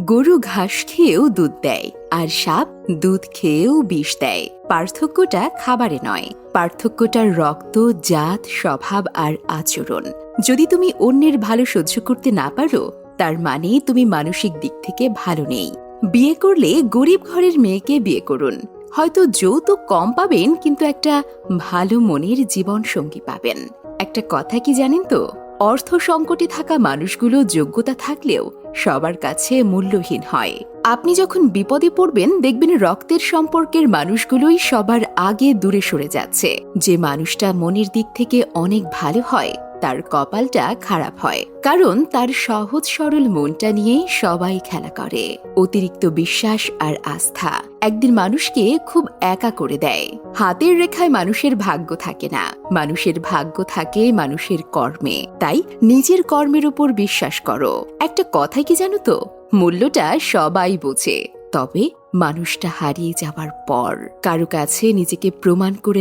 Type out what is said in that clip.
গরু ঘাস খেয়েও দুধ দেয়, আর সাপ দুধ খেয়েও বিষ দেয়। পার্থক্যটা খাবারে নয়, পার্থক্যটা রক্ত, জাত, স্বভাব আর আচরণ। যদি তুমি অন্যের ভালো সহ্য করতে না পারো, তার মানে তুমি মানসিক দিক থেকে ভালো নেই। বিয়ে করলে গরিব ঘরের মেয়েকে বিয়ে করুন। হয়তো যৌতুক কম পাবেন, কিন্তু একটা ভালো মনের জীবন সঙ্গী পাবেন। একটা কথা কি জানেন তো, অর্থ সংকটে থাকা মানুষগুলো যোগ্যতা থাকলেও সবার কাছে মূল্যহীন হয়। আপনি যখন বিপদে পড়বেন, দেখবেন রক্তের সম্পর্কের মানুষগুলোই সবার আগে দূরে সরে যাচ্ছে। যে মানুষটা মনের দিক থেকে অনেক ভালো হয়, তার কপালটা খারাপ হয়, কারণ তার সহজ সরল মনটা নিয়ে সবাই খেলা করে। অতিরিক্ত বিশ্বাস আর আস্থা একদিন মানুষকে খুব একা করে দেয়। হাতের রেখায় মানুষের ভাগ্য থাকে না, মানুষের ভাগ্য থাকে মানুষের কর্মে। তাই নিজের কর্মের উপর বিশ্বাস করো। একটা কথা কি জানো তো, মূল্যটা সবাই বোঝে, তবে মানুষটা হারিয়ে যাওয়ার পর। কারো কাছে নিজেকে প্রমাণ করে